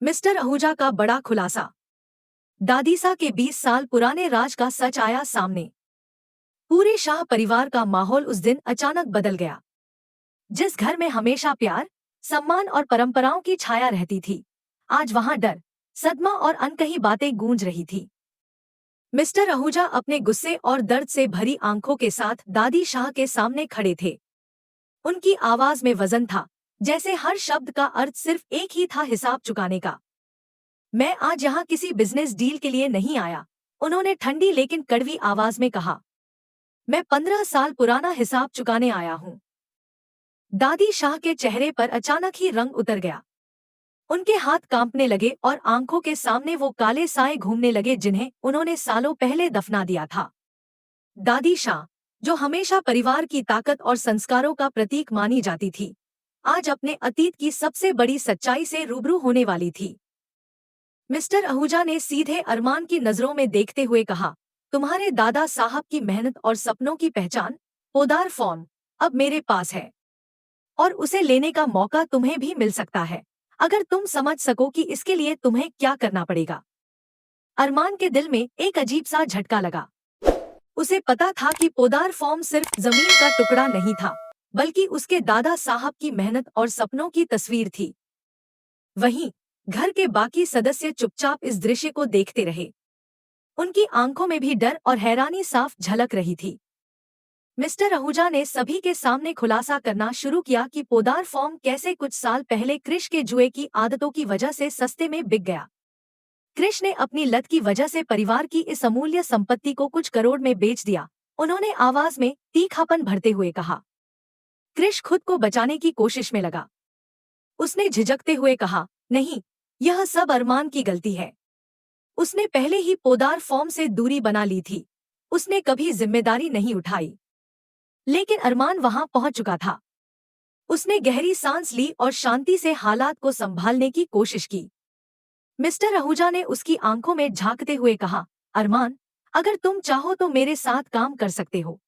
Mister Ahuja का बड़ा खुलासा। दादीसा के 20 साल पुराने राज का सच आया सामने। पूरे शाह परिवार का माहौल उस दिन अचानक बदल गया। जिस घर में हमेशा प्यार, सम्मान और परंपराओं की छाया रहती थी, आज वहां डर, सदमा और अनकही बातें गूंज रही थी। मिस्टर आहूजा अपने गुस्से और दर्द से भरी आंखों के साथ दादी शाह के सामने खड़े थे। उनकी आवाज में वजन था, जैसे हर शब्द का अर्थ सिर्फ एक ही था, हिसाब चुकाने का। मैं आज यहाँ किसी बिजनेस डील के लिए नहीं आया, उन्होंने ठंडी लेकिन कड़वी आवाज में कहा। मैं 15 साल पुराना हिसाब चुकाने आया हूँ। दादी शाह के चेहरे पर अचानक ही रंग उतर गया। उनके हाथ कांपने लगे और आंखों के सामने वो काले साए घूमने लगे जिन्हें उन्होंने सालों पहले दफना दिया था। दादी शाह, जो हमेशा परिवार की ताकत और संस्कारों का प्रतीक मानी जाती थी, आज अपने अतीत की सबसे बड़ी सच्चाई से रूबरू होने वाली थी। मिस्टर आहूजा ने सीधे अरमान की नजरों में देखते हुए कहा, तुम्हारे दादा साहब की मेहनत और सपनों की पहचान, पोदार फॉर्म, अब मेरे पास है। और उसे लेने का मौका तुम्हें भी मिल सकता है, अगर तुम समझ सको कि इसके लिए तुम्हें क्या करना पड़ेगा। अरमान के दिल में एक अजीब सा झटका लगा। उसे पता था कि पोदार फॉर्म सिर्फ जमीन का टुकड़ा नहीं था, बल्कि उसके दादा साहब की मेहनत और सपनों की तस्वीर थी। वहीं घर के बाकी सदस्य चुपचाप इस दृश्य को देखते रहे। उनकी आंखों में भी डर और हैरानी साफ झलक रही थी। मिस्टर आहूजा ने सभी के सामने खुलासा करना शुरू किया कि पोदार फॉर्म कैसे कुछ साल पहले कृष के जुए की आदतों की वजह से सस्ते में बिक गया। कृष ने अपनी लत की वजह से परिवार की इस अमूल्य संपत्ति को कुछ करोड़ में बेच दिया, उन्होंने आवाज में तीखापन भरते हुए कहा। कृष खुद को बचाने की कोशिश में लगा। उसने झिझकते हुए कहा, नहीं, यह सब अरमान की गलती है। उसने पहले ही पोदार फॉर्म से दूरी बना ली थी, उसने कभी जिम्मेदारी नहीं उठाई। लेकिन अरमान वहां पहुंच चुका था। उसने गहरी सांस ली और शांति से हालात को संभालने की कोशिश की। मिस्टर आहूजा ने उसकी आंखों में झांकते हुए कहा, अरमान, अगर तुम चाहो तो मेरे साथ काम कर सकते हो।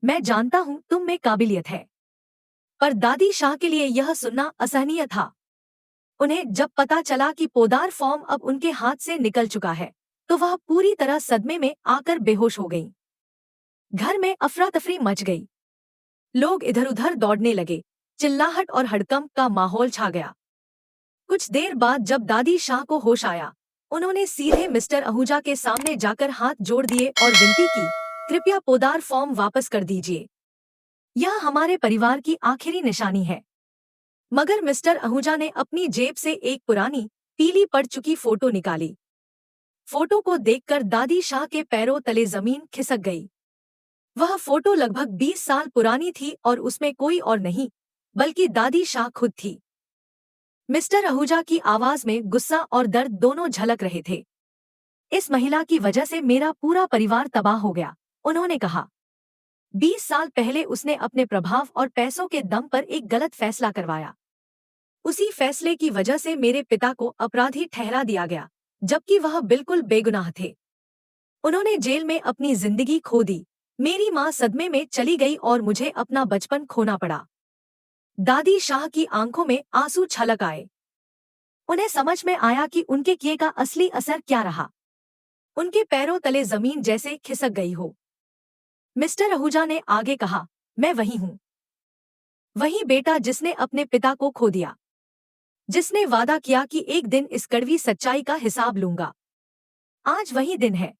मैं जानता हूं तुम में काबिलियत है। पर दादी शाह के लिए यह सुनना असहनीय था। उन्हें जब पता चला कि पोदार फॉर्म अब उनके हाथ से निकल चुका है, तो वह पूरी तरह सदमे में आकर बेहोश हो गईं। घर में अफरा तफरी मच गई। लोग इधर उधर दौड़ने लगे, चिल्लाहट और हड़कंप का माहौल छा गया। कुछ देर बाद जब दादी शाह को होश आया, उन्होंने सीधे मिस्टर आहूजा के सामने जाकर हाथ जोड़ दिए और विनती की, कृपया पोदार फॉर्म वापस कर दीजिए। यह हमारे परिवार की आखिरी निशानी है। मगर मिस्टर आहूजा ने अपनी जेब से एक पुरानी, पीली पड़ चुकी फोटो निकाली। फोटो को देखकर दादी शाह के पैरों तले जमीन खिसक गई। वह फोटो लगभग 20 साल पुरानी थी और उसमें कोई और नहीं, बल्कि दादी शाह खुद थी। मिस्टर आहूजा की आवाज में गुस्सा और दर्द दोनों झलक रहे थे। इस महिला की वजह से मेरा पूरा परिवार तबाह हो गया, उन्होंने कहा। 20 साल पहले उसने अपने प्रभाव और पैसों के दम पर एक गलत फैसला करवाया। उसी फैसले की वजह से मेरे पिता को अपराधी ठहरा दिया गया, जबकि वह बिल्कुल बेगुनाह थे। उन्होंने जेल में अपनी जिंदगी खो दी, मेरी माँ सदमे में चली गई और मुझे अपना बचपन खोना पड़ा। दादी शाह की आंखों में आंसू छलक आए। उन्हें समझ में आया कि उनके किए का असली असर क्या रहा। उनके पैरों तले जमीन जैसे खिसक गई हो। मिस्टर आहूजा ने आगे कहा, मैं वही हूँ। वही बेटा जिसने अपने पिता को खो दिया, जिसने वादा किया कि एक दिन इस कड़वी सच्चाई का हिसाब लूंगा। आज वही दिन है।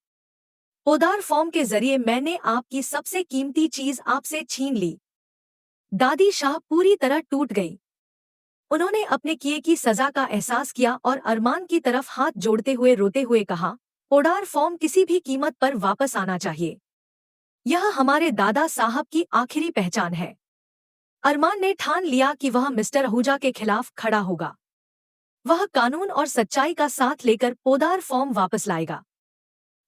पोदार फॉर्म के जरिए मैंने आपकी सबसे कीमती चीज आपसे छीन ली। दादी शाह पूरी तरह टूट गई। उन्होंने अपने किए की सजा का एहसास किया और अरमान की तरफ हाथ जोड़ते हुए रोते हुए कहा, पोदार फॉर्म किसी भी कीमत पर वापस आना चाहिए। यह हमारे दादा साहब की आखिरी पहचान है। अरमान ने ठान लिया कि वह मिस्टर आहूजा के खिलाफ खड़ा होगा। वह कानून और सच्चाई का साथ लेकर पोदार फॉर्म वापस लाएगा।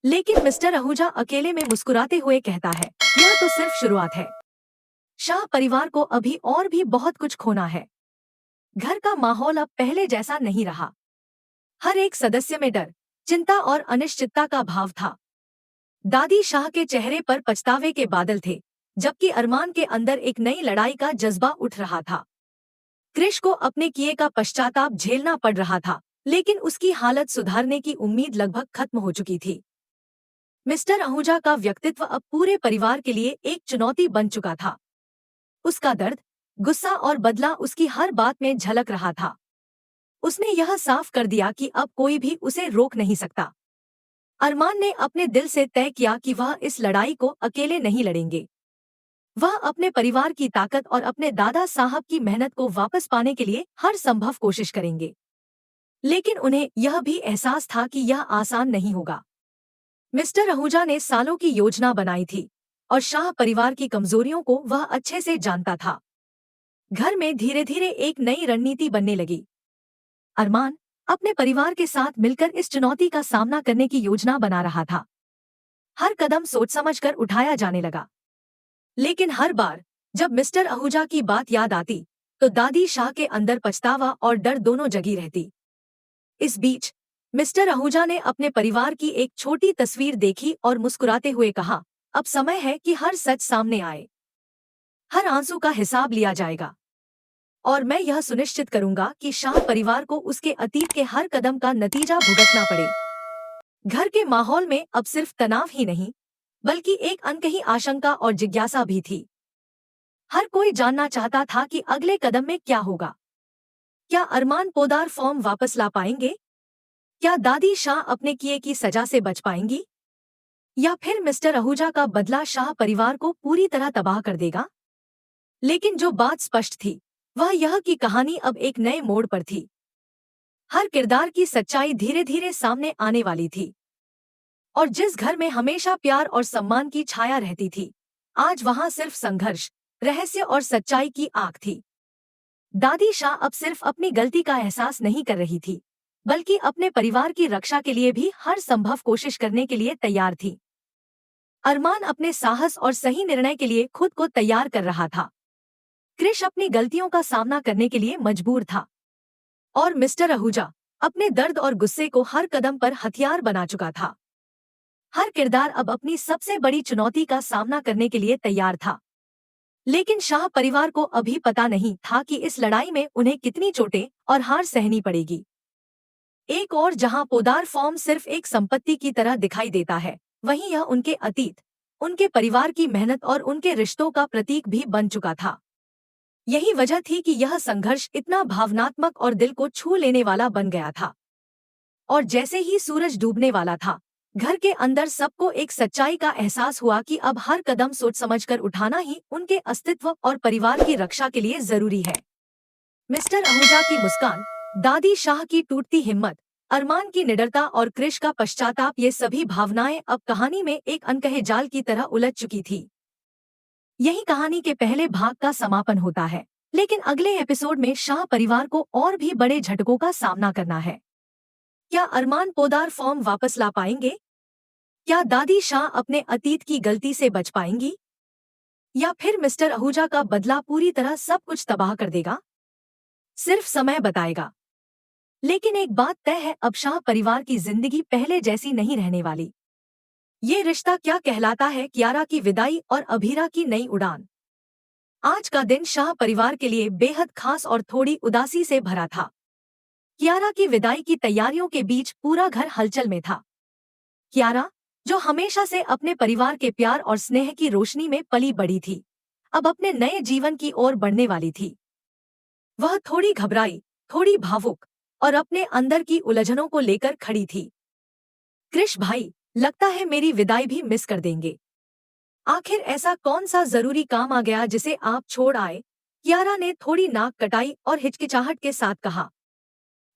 लेकिन मिस्टर आहूजा अकेले में मुस्कुराते हुए कहता है, यह तो सिर्फ शुरुआत है। शाह परिवार को अभी और भी बहुत कुछ खोना है। घर का माहौल अब पहले जैसा नहीं रहा। हर एक सदस्य में डर, चिंता और अनिश्चितता का भाव था। दादी शाह के चेहरे पर पछतावे के बादल थे, जबकि अरमान के अंदर एक नई लड़ाई का जज्बा उठ रहा था। कृष को अपने किए का पश्चाताप झेलना पड़ रहा था, लेकिन उसकी हालत सुधारने की उम्मीद लगभग खत्म हो चुकी थी। मिस्टर आहूजा का व्यक्तित्व अब पूरे परिवार के लिए एक चुनौती बन चुका था। उसका दर्द, गुस्सा और बदला उसकी हर बात में झलक रहा था। उसने यह साफ कर दिया कि अब कोई भी उसे रोक नहीं सकता। अरमान ने अपने दिल से तय किया कि वह इस लड़ाई को अकेले नहीं लड़ेंगे। वह अपने परिवार की ताकत और अपने दादा साहब की मेहनत को वापस पाने के लिए हर संभव कोशिश करेंगे। लेकिन उन्हें यह भी एहसास था कि यह आसान नहीं होगा। मिस्टर आहूजा ने सालों की योजना बनाई थी और शाह परिवार की कमजोरियों को वह अच्छे से जानता था। घर में धीरे धीरे एक नई रणनीति बनने लगी। अरमान अपने परिवार के साथ मिलकर इस चुनौती का सामना करने की योजना बना रहा था। हर कदम सोच समझकर उठाया जाने लगा। लेकिन हर बार जब मिस्टर आहूजा की बात याद आती तो दादी शाह के अंदर पछतावा और डर दोनों जगी रहती। इस बीच मिस्टर आहूजा ने अपने परिवार की एक छोटी तस्वीर देखी और मुस्कुराते हुए कहा, अब समय है कि हर सच सामने आए। हर आंसू का हिसाब लिया जाएगा और मैं यह सुनिश्चित करूंगा कि शाह परिवार को उसके अतीत के हर कदम का नतीजा भुगतना पड़े। घर के माहौल में अब सिर्फ तनाव ही नहीं बल्कि एक अनकही आशंका और जिज्ञासा भी थी। हर कोई जानना चाहता था कि अगले कदम में क्या होगा। क्या अरमान पोदार फॉर्म वापस ला पाएंगे? क्या दादी शाह अपने किए की सजा से बच पाएंगी? या फिर मिस्टर आहूजा का बदला शाह परिवार को पूरी तरह तबाह कर देगा? लेकिन जो बात स्पष्ट थी वह यह कि कहानी अब एक नए मोड़ पर थी। हर किरदार की सच्चाई धीरे धीरे सामने आने वाली थी और जिस घर में हमेशा प्यार और सम्मान की छाया रहती थी, आज वहां सिर्फ संघर्ष, रहस्य और सच्चाई की आग थी। दादी शाह अब सिर्फ अपनी गलती का एहसास नहीं कर रही थी बल्कि अपने परिवार की रक्षा के लिए भी हर संभव कोशिश करने के लिए तैयार थी। अरमान अपने साहस और सही निर्णय के लिए खुद को तैयार कर रहा था। क्रिश अपनी गलतियों का सामना करने के लिए मजबूर था और मिस्टर आहूजा अपने दर्द और गुस्से को हर कदम पर हथियार बना चुका था। हर किरदार अब अपनी सबसे बड़ी चुनौती का सामना करने के लिए तैयार था। लेकिन शाह परिवार को अभी पता नहीं था कि इस लड़ाई में उन्हें कितनी चोटें और हार सहनी पड़ेगी। एक और जहां पोदार फॉर्म सिर्फ एक संपत्ति की तरह दिखाई देता है, वहीं यह उनके अतीत, उनके परिवार की मेहनत और उनके रिश्तों का प्रतीक भी बन चुका था। यही वजह थी कि यह संघर्ष इतना भावनात्मक और दिल को छू लेने वाला बन गया था। और जैसे ही सूरज डूबने वाला था, घर के अंदर सबको एक सच्चाई का एहसास हुआ कि अब हर कदम सोच समझकर उठाना ही उनके अस्तित्व और परिवार की रक्षा के लिए जरूरी है। मिस्टर आहूजा की मुस्कान, दादी शाह की टूटती हिम्मत, अरमान की निडरता और क्रिश का पश्चाताप, ये सभी भावनाएं अब कहानी में एक अनकहे जाल की तरह उलझ चुकी थी। यही कहानी के पहले भाग का समापन होता है, लेकिन अगले एपिसोड में शाह परिवार को और भी बड़े झटकों का सामना करना है। क्या अरमान पोदार फॉर्म वापस ला पाएंगे? क्या दादी शाह अपने अतीत की गलती से बच पाएंगी? या फिर मिस्टर आहूजा का बदला पूरी तरह सब कुछ तबाह कर देगा? सिर्फ समय बताएगा। लेकिन एक बात तय है, अब शाह परिवार की जिंदगी पहले जैसी नहीं रहने वाली। ये रिश्ता क्या कहलाता है, कियारा की विदाई और अभीरा की नई उड़ान। आज का दिन शाह परिवार के लिए बेहद खास और थोड़ी उदासी से भरा था। कियारा की विदाई की तैयारियों के बीच पूरा घर हलचल में था। कियारा, जो हमेशा से अपने परिवार के प्यार और स्नेह की रोशनी में पली बड़ी थी, अब अपने नए जीवन की ओर बढ़ने वाली थी। वह थोड़ी घबराई, थोड़ी भावुक और अपने अंदर की उलझनों को लेकर खड़ी थी। क्रिश भाई, लगता है मेरी विदाई भी मिस कर देंगे। आखिर ऐसा कौन सा जरूरी काम आ गया जिसे आप छोड़ आए? कियारा ने थोड़ी नाक कटाई और हिचकिचाहट के साथ कहा।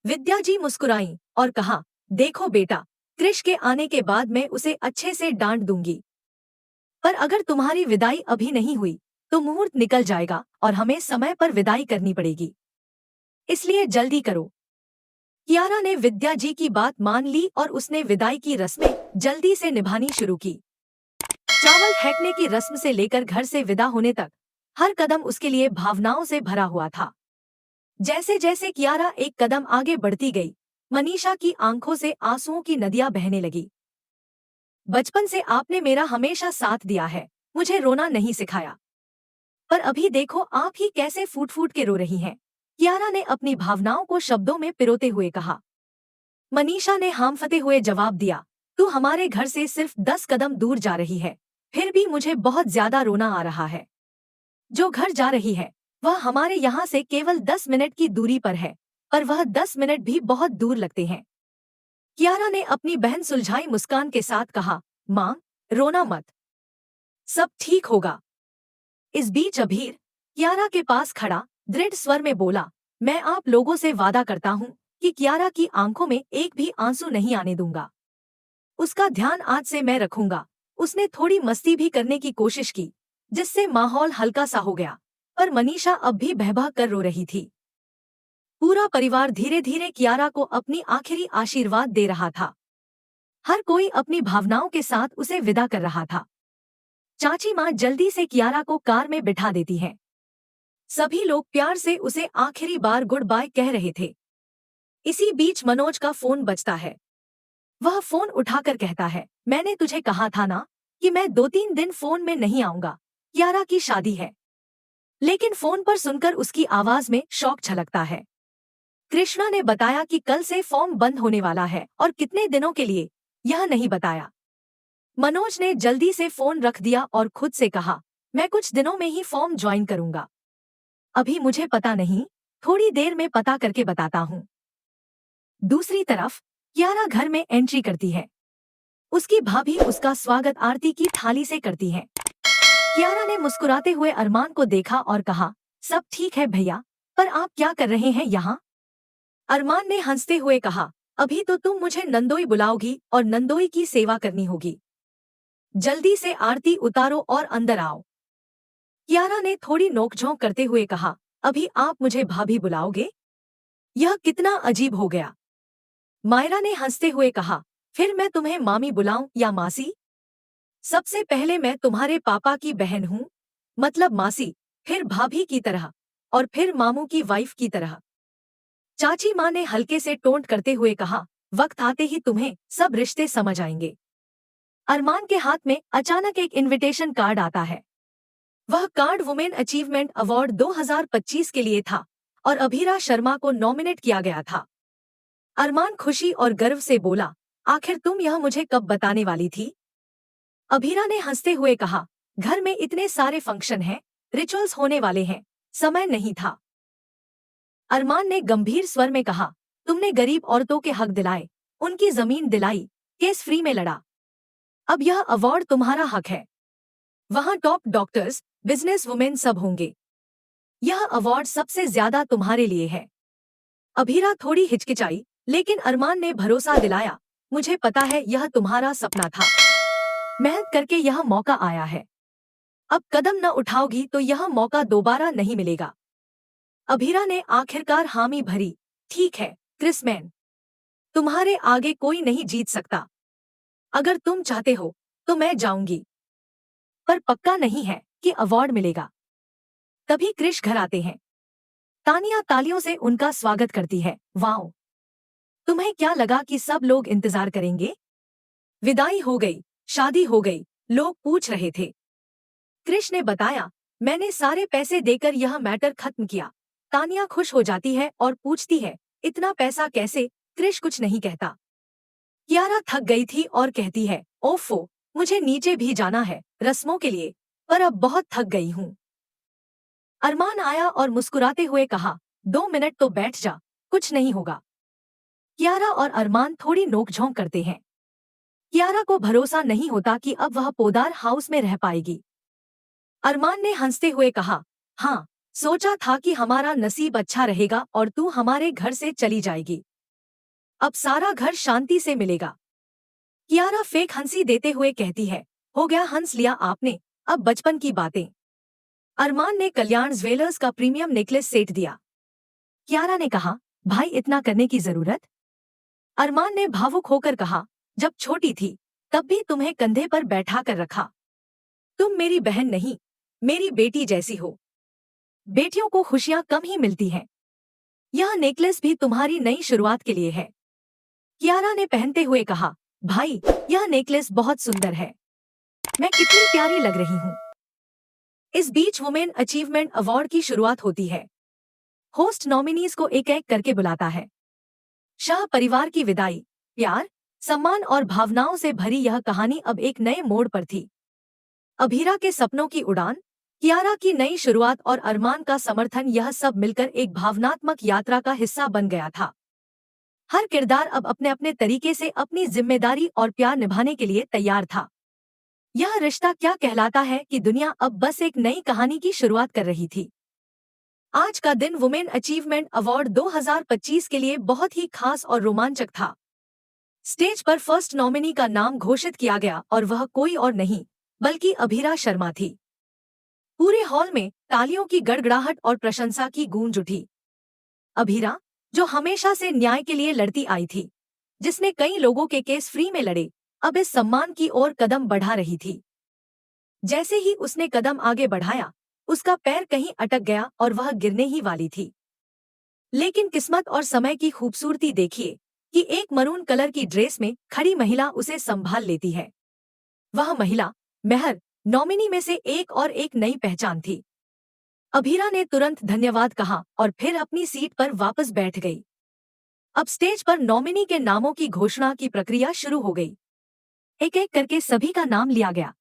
विद्या जी मुस्कुराई और कहा, देखो बेटा, क्रिश के आने के बाद मैं उसे अच्छे से डांट दूंगी। पर अगर तुम्हारी विदाई अभी नहीं हुई तो मुहूर्त निकल जाएगा और हमें समय पर विदाई करनी पड़ेगी। इसलिए जल्दी करो। कियारा ने विद्या जी की बात मान ली और उसने विदाई की रस्में जल्दी से निभानी शुरू की। चावल फेंकने की रस्म से लेकर घर से विदा होने तक हर कदम उसके लिए भावनाओं से भरा हुआ था। जैसे जैसे कियारा एक कदम आगे बढ़ती गई, मनीषा की आंखों से आंसुओं की नदियां बहने लगी। बचपन से आपने मेरा हमेशा साथ दिया है, मुझे रोना नहीं सिखाया, पर अभी देखो आप ही कैसे फूट फूट के रो रही हैं। कियारा ने अपनी भावनाओं को शब्दों में पिरोते हुए कहा। मनीषा ने हांफते हुए जवाब दिया, तू हमारे घर से सिर्फ 10 कदम दूर जा रही है, फिर भी मुझे बहुत ज्यादा रोना आ रहा है। जो घर जा रही है वह हमारे यहाँ से केवल 10 मिनट की दूरी पर है, पर वह 10 मिनट भी बहुत दूर लगते हैं। कियारा ने अपनी बहन सुलझाई मुस्कान के साथ कहा, माँ, रोना मत, सब ठीक होगा। इस बीच अभीर कियारा के पास खड़ा दृढ़ स्वर में बोला, मैं आप लोगों से वादा करता हूँ कि कियारा की आंखों में एक भी आंसू नहीं आने दूंगा। उसका ध्यान आज से मैं रखूंगा। उसने थोड़ी मस्ती भी करने की कोशिश की, जिससे माहौल हल्का सा हो गया, पर मनीषा अब भी बहबह कर रो रही थी। पूरा परिवार धीरे धीरे कियारा को अपनी आखिरी आशीर्वाद दे रहा था। हर कोई अपनी भावनाओं के साथ उसे विदा कर रहा था। चाची माँ जल्दी से कियारा को कार में बिठा देती है। सभी लोग प्यार से उसे आखिरी बार गुड बाय कह रहे थे। इसी बीच मनोज का फोन बजता है। वह फोन उठाकर कहता है, मैंने तुझे कहा था ना कि मैं 2-3 दिन फोन में नहीं आऊंगा, कियारा की शादी है। लेकिन फोन पर सुनकर उसकी आवाज में शौक छलकता है। कृष्णा ने बताया कि कल से फॉर्म बंद होने वाला है और कितने दिनों के लिए, यह नहीं बताया। मनोज ने जल्दी से फोन रख दिया और खुद से कहा, मैं कुछ दिनों में ही फॉर्म ज्वाइन करूंगा। अभी मुझे पता नहीं, थोड़ी देर में पता करके बताता हूँ। दूसरी तरफ कियारा घर में एंट्री करती है। उसकी भाभी उसका स्वागत आरती की थाली से करती है। कियारा ने मुस्कुराते हुए अरमान को देखा और कहा, सब ठीक है भैया, पर आप क्या कर रहे हैं यहाँ? अरमान ने हंसते हुए कहा, अभी तो तुम मुझे नंदोई बुलाओगी और नंदोई की सेवा करनी होगी। जल्दी से आरती उतारो और अंदर आओ। कियारा ने थोड़ी नोकझोंक करते हुए कहा, अभी आप मुझे भाभी बुलाओगे? यह कितना अजीब हो गया। मायरा ने हंसते हुए कहा, फिर मैं तुम्हें मामी बुलाऊं या मासी? सबसे पहले मैं तुम्हारे पापा की बहन हूँ, मतलब मासी, फिर भाभी की तरह, और फिर मामू की वाइफ की तरह। चाची माँ ने हल्के से टोंट करते हुए कहा, वक्त आते ही तुम्हें सब रिश्ते समझ आएंगे। अरमान के हाथ में अचानक एक इनविटेशन कार्ड आता है। वह कार्ड वुमेन अचीवमेंट अवार्ड 2025 के लिए था और अभीरा शर्मा को नॉमिनेट किया गया था। अरमान खुशी और गर्व से बोला, आखिर तुम यह मुझे कब बताने वाली थी? अभीरा ने हंसते हुए कहा, घर में इतने सारे फंक्शन हैं, रिचुअल्स होने वाले हैं, समय नहीं था। अरमान ने गंभीर स्वर में कहा, तुमने गरीब औरतों के हक दिलाए, उनकी जमीन दिलाई, केस फ्री में लड़ा। अब यह अवार्ड तुम्हारा हक है। वहाँ टॉप डॉक्टर्स, बिजनेस वुमेन सब होंगे। यह अवार्ड सबसे ज्यादा तुम्हारे लिए है। अभीरा थोड़ी हिचकिचाई, लेकिन अरमान ने भरोसा दिलाया, मुझे पता है यह तुम्हारा सपना था। मेहनत करके यह मौका आया है। अब कदम न उठाओगी तो यह मौका दोबारा नहीं मिलेगा। अभीरा ने आखिरकार हामी भरी, ठीक है क्रिसमैन, तुम्हारे आगे कोई नहीं जीत सकता। अगर तुम चाहते हो तो मैं जाऊंगी, पर पक्का नहीं है कि अवार्ड मिलेगा। तभी क्रिश घर आते हैं। तानिया तालियों से उनका स्वागत करती है। वाओ, तुम्हें क्या लगा कि सब लोग इंतजार करेंगे? विदाई हो गई, शादी हो गई, लोग पूछ रहे थे। क्रिश ने बताया, मैंने सारे पैसे देकर यह मैटर खत्म किया। तानिया खुश हो जाती है और पूछती है, इतना पैसा कैसे? क्रिश कुछ नहीं कहता। कियारा थक गई थी और कहती है, ओफो, मुझे नीचे भी जाना है रस्मों के लिए, पर अब बहुत थक गई हूँ। अरमान आया और मुस्कुराते हुए कहा, 2 मिनट तो बैठ जा, कुछ नहीं होगा। कियारा और अरमान थोड़ी नोकझोंक करते हैं। कियारा को भरोसा नहीं होता कि अब वह पोदार हाउस में रह पाएगी। अरमान ने हंसते हुए कहा, हाँ, सोचा था कि हमारा नसीब अच्छा रहेगा और तू हमारे घर से चली जाएगी। अब सारा घर शांति से मिलेगा। कियारा फेक हंसी देते हुए कहती है, हो गया हंस लिया आपने, अब बचपन की बातें। अरमान ने कल्याण ज्वेलर्स का प्रीमियम नेकलेस सेट दिया। कियारा ने कहा, भाई इतना करने की जरूरत? अरमान ने भावुक होकर कहा, जब छोटी थी तब भी तुम्हें कंधे पर बैठा कर रखा। तुम मेरी बहन नहीं, मेरी बेटी जैसी हो। बेटियों को खुशियां कम ही मिलती हैं। यह नेकलेस भी तुम्हारी नई शुरुआत के लिए है। कियारा ने पहनते हुए कहा, भाई यह नेकलेस बहुत सुंदर है, मैं कितनी प्यारी लग रही हूँ। इस बीच वुमेन अचीवमेंट अवार्ड की शुरुआत होती है। होस्ट नॉमिनीज को एक एक करके बुलाता है। शाह परिवार की विदाई, प्यार, सम्मान और भावनाओं से भरी यह कहानी अब एक नए मोड़ पर थी। अभीरा के सपनों की उड़ान, कियारा की नई शुरुआत और अरमान का समर्थन, यह सब मिलकर एक भावनात्मक यात्रा का हिस्सा बन गया था। हर किरदार अब अपने अपने तरीके से अपनी जिम्मेदारी और प्यार निभाने के लिए तैयार था। यह रिश्ता क्या कहलाता है कि दुनिया अब बस एक नई कहानी की शुरुआत कर रही थी। आज का दिन वुमेन अचीवमेंट अवार्ड 2025 के लिए बहुत ही खास और रोमांचक था। स्टेज पर फर्स्ट नॉमिनी का नाम घोषित किया गया और वह कोई और नहीं बल्कि अभीरा शर्मा थी। पूरे हॉल में तालियों की गड़गड़ाहट और प्रशंसा की गूंज उठी। अभीरा, जो हमेशा से न्याय के लिए लड़ती आई थी, जिसने कई लोगों के केस फ्री में लड़े, अब इस सम्मान की ओर कदम बढ़ा रही थी। जैसे ही उसने कदम आगे बढ़ाया, उसका पैर कहीं अटक गया और वह गिरने ही वाली थी। लेकिन किस्मत और समय की खूबसूरती देखिए कि एक मरून कलर की ड्रेस में खड़ी महिला उसे संभाल लेती है। वह महिला मेहर, नॉमिनी में से एक और एक नई पहचान थी। अभीरा ने तुरंत धन्यवाद कहा और फिर अपनी सीट पर वापस बैठ गई। अब स्टेज पर नॉमिनी के नामों की घोषणा की प्रक्रिया शुरू हो गई। एक एक करके सभी का नाम लिया गया।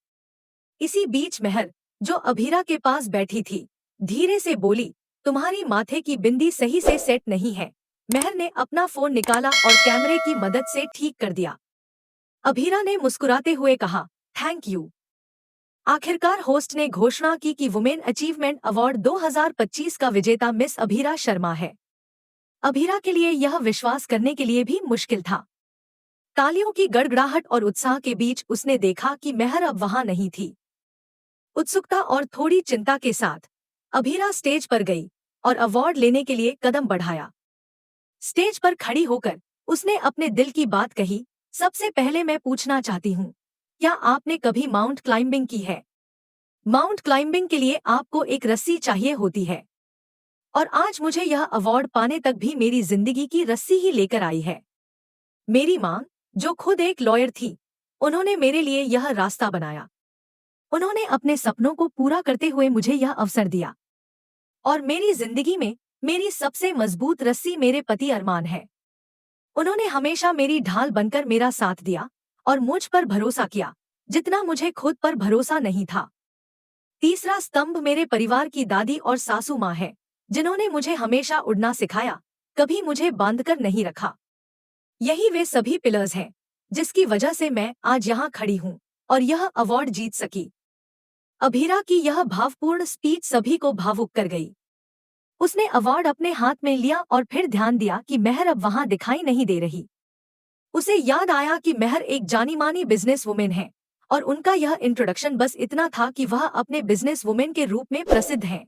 इसी बीच मेहर, जो अभीरा के पास बैठी थी, धीरे से बोली, तुम्हारी माथे की बिंदी सही से सेट नहीं है। मेहर ने अपना फोन निकाला और कैमरे की मदद से ठीक कर दिया। अभीरा ने मुस्कुराते हुए कहा, थैंक यू। आखिरकार होस्ट ने घोषणा की कि वुमेन अचीवमेंट अवार्ड 2025 का विजेता मिस अभीरा शर्मा है। अभीरा के लिए यह विश्वास करने के लिए भी मुश्किल था। तालियों की गड़गड़ाहट और उत्साह के बीच उसने देखा कि मेहर अब वहां नहीं थी। उत्सुकता और थोड़ी चिंता के साथ अभीरा स्टेज पर गई और अवार्ड लेने के लिए कदम बढ़ाया। स्टेज पर खड़ी होकर उसने अपने दिल की बात कही, सबसे पहले मैं पूछना चाहती हूँ, क्या आपने कभी माउंट क्लाइंबिंग की है? माउंट क्लाइंबिंग के लिए आपको एक रस्सी चाहिए होती है, और आज मुझे यह अवार्ड पाने तक भी मेरी जिंदगी की रस्सी ही लेकर आई है। मेरी माँ, जो खुद एक लॉयर थी, उन्होंने मेरे लिए यह रास्ता बनाया। उन्होंने अपने सपनों को पूरा करते हुए मुझे यह अवसर दिया। और मेरी जिंदगी में मेरी सबसे मजबूत रस्सी मेरे पति अरमान है। उन्होंने हमेशा मेरी ढाल बनकर मेरा साथ दिया और मुझ पर भरोसा किया, जितना मुझे खुद पर भरोसा नहीं था। तीसरा स्तंभ मेरे परिवार की दादी और सासू माँ है, जिन्होंने मुझे हमेशा उड़ना सिखाया, कभी मुझे बांधकर नहीं रखा। यही वे सभी पिलर्स हैं, जिसकी वजह से मैं आज यहाँ खड़ी हूँ और यह अवार्ड जीत सकी। अभीरा की यह भावपूर्ण स्पीच सभी को भावुक कर गई। उसने अवार्ड अपने हाथ में लिया और फिर ध्यान दिया कि मेहर अब वहां दिखाई नहीं दे रही। उसे याद आया कि मेहर एक जानी मानी बिजनेस वुमेन है और उनका यह इंट्रोडक्शन बस इतना था कि वह अपने बिजनेस वुमेन के रूप में प्रसिद्ध हैं।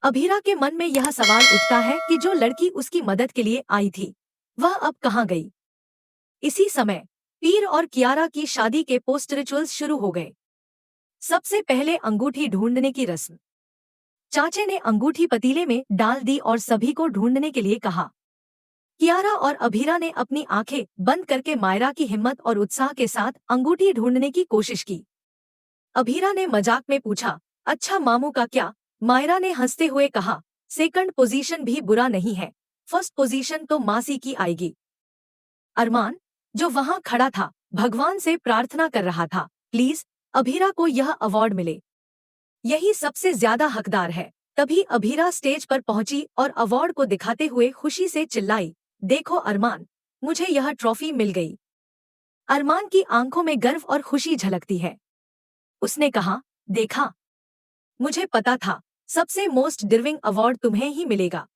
अभीरा के मन में यह सवाल उठता है कि जो लड़की उसकी मदद के लिए आई थी, वह अब कहाँ गई? इसी समय पीर और कियारा की शादी के पोस्ट रिचुअल्स शुरू हो गए। सबसे पहले अंगूठी ढूंढने की रस्म। चाचे ने अंगूठी पतीले में डाल दी और सभी को ढूंढने के लिए कहा। कियारा और अभीरा ने अपनी आंखें बंद करके मायरा की हिम्मत और उत्साह के साथ अंगूठी ढूंढने की कोशिश की। अभीरा ने मजाक में पूछा, अच्छा मामू का क्या? मायरा ने हंसते हुए कहा, सेकंड पोजीशन भी बुरा नहीं है, फर्स्ट पोजीशन तो मासी की आएगी। अरमान, जो वहां खड़ा था, भगवान से प्रार्थना कर रहा था, प्लीज अभीरा को यह अवार्ड मिले, यही सबसे ज्यादा हकदार है। तभी अभीरा स्टेज पर पहुंची और अवार्ड को दिखाते हुए खुशी से चिल्लाई, देखो अरमान, मुझे यह ट्रॉफी मिल गई। अरमान की आंखों में गर्व और खुशी झलकती है। उसने कहा, देखा, मुझे पता था सबसे मोस्ट डिजर्विंग अवार्ड तुम्हें ही मिलेगा,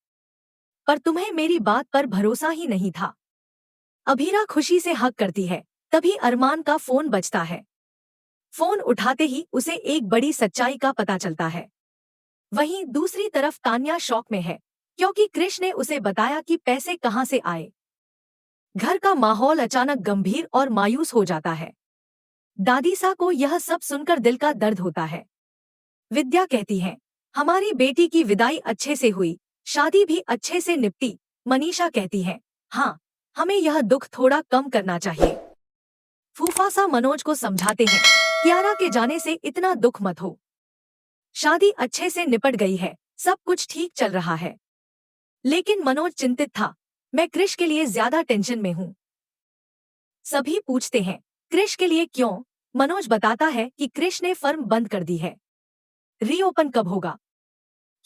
पर तुम्हें मेरी बात पर भरोसा ही नहीं था। अभीरा खुशी से हक करती है, तभी अरमान का फोन बजता है। फोन उठाते ही उसे एक बड़ी सच्चाई का पता चलता है। वहीं दूसरी तरफ तान्या शॉक में है, क्योंकि कृष ने उसे बताया कि पैसे कहां से आए। घर का माहौल अचानक गंभीर और मायूस हो जाता है। दादीसा को यह सब सुनकर दिल का दर्द होता है। विद्या कहती है, हमारी बेटी की विदाई अच्छे से हुई, शादी भी अच्छे से निपटी। मनीषा कहती है, हाँ, हमें यह दुख थोड़ा कम करना चाहिए। फूफासा मनोज को समझाते हैं, कियारा के जाने से इतना दुख मत हो, शादी अच्छे से निपट गई है, सब कुछ ठीक चल रहा है। लेकिन मनोज चिंतित था, मैं क्रिश के लिए ज्यादा टेंशन में हूँ। सभी पूछते हैं, क्रिश के लिए क्यों? मनोज बताता है कि क्रिश ने फर्म बंद कर दी है। रीओपन कब होगा?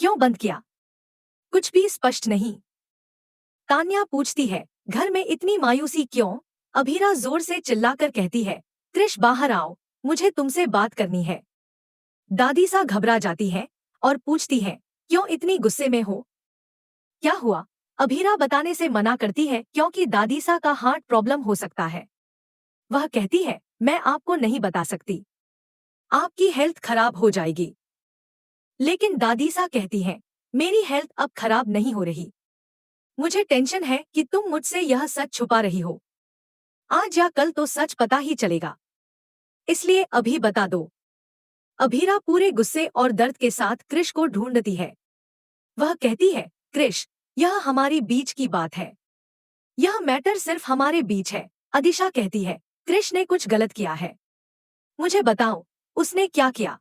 क्यों बंद किया? कुछ भी स्पष्ट नहीं। तान्या पूछती है, घर में इतनी मायूसी क्यों? अभीरा जोर से चिल्लाकर कहती है, क्रिश बाहर आओ, मुझे तुमसे बात करनी है। दादी सा घबरा जाती है और पूछती है, क्यों इतनी गुस्से में हो? क्या हुआ? अभीरा बताने से मना करती है क्योंकि दादी सा का हार्ट प्रॉब्लम हो सकता है। वह कहती है, मैं आपको नहीं बता सकती, आपकी हेल्थ खराब हो जाएगी। लेकिन दादी सा कहती है, मेरी हेल्थ अब खराब नहीं हो रही। मुझे टेंशन है कि तुम मुझसे यह सच छुपा रही हो। आज या कल तो सच पता ही चलेगा, इसलिए अभी बता दो। अभीरा पूरे गुस्से और दर्द के साथ क्रिश को ढूंढती है। वह कहती है, क्रिश, यह हमारी बीच की बात है। यह मैटर सिर्फ हमारे बीच है। अदिशा कहती है, क्रिश ने कुछ गलत किया है। मुझे बताओ, उसने क्या किया?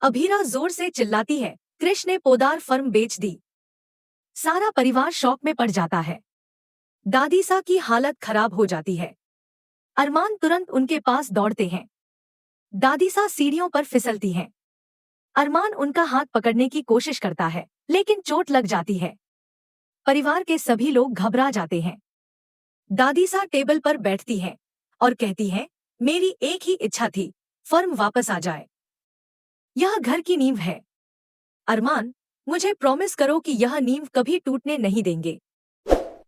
अभीरा जोर से चिल्लाती है, क्रिश ने पोदार फर्म बेच दी। सारा परिवार शॉक में पड़ जाता है। दादी सा की हालत खराब हो जाती है। अरमान तुरंत उनके पास दौड़ते हैं। दादी सा सीढ़ियों पर फिसलती हैं। अरमान उनका हाथ पकड़ने की कोशिश करता है, लेकिन चोट लग जाती है। परिवार के सभी लोग घबरा जाते हैं। दादी सा टेबल पर बैठती है और कहती है, मेरी एक ही इच्छा थी, फर्म वापस आ जाए। यह घर की नींव है। अरमान, मुझे प्रॉमिस करो कि यह नींव कभी टूटने नहीं देंगे।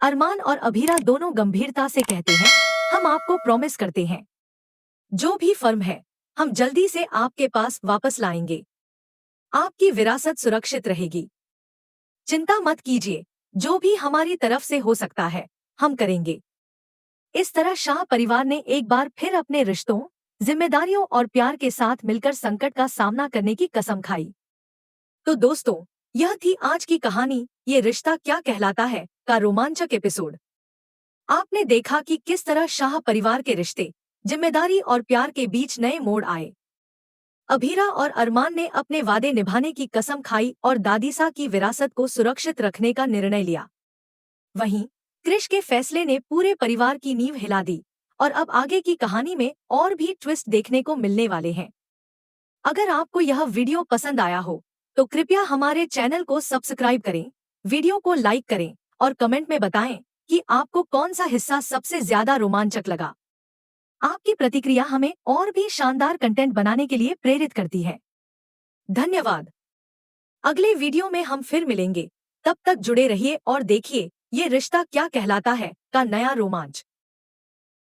अरमान और अभीरा दोनों गंभीरता से कहते हैं, हम आपको प्रॉमिस करते हैं, जो भी फर्म है, हम जल्दी से आपके पास वापस लाएंगे। आपकी विरासत सुरक्षित रहेगी। चिंता मत कीजिए, जो भी हमारी तरफ से हो सकता है, हम करेंगे। इस तरह शाह परिवार ने एक बार फिर अपने रिश्तों, जिम्मेदारियों और प्यार के साथ मिलकर संकट का सामना करने की कसम खाई। तो दोस्तों, यह थी आज की कहानी, ये रिश्ता क्या कहलाता है का रोमांचक एपिसोड। आपने देखा कि किस तरह शाह परिवार के रिश्ते, जिम्मेदारी और प्यार के बीच नए मोड़ आए। अभीरा और अरमान ने अपने वादे निभाने की कसम खाई और दादीसा की विरासत को सुरक्षित रखने का निर्णय लिया। वहीं क्रिश के फैसले ने पूरे परिवार की नींव हिला दी और अब आगे की कहानी में और भी ट्विस्ट देखने को मिलने वाले हैं। अगर आपको यह वीडियो पसंद आया हो तो कृपया हमारे चैनल को सब्सक्राइब करें, वीडियो को लाइक करें और कमेंट में बताएं कि आपको कौन सा हिस्सा सबसे ज्यादा रोमांचक लगा। आपकी प्रतिक्रिया हमें और भी शानदार कंटेंट बनाने के लिए प्रेरित करती है। धन्यवाद। अगले वीडियो में हम फिर मिलेंगे, तब तक जुड़े रहिए और देखिए ये रिश्ता क्या कहलाता है का नया रोमांच।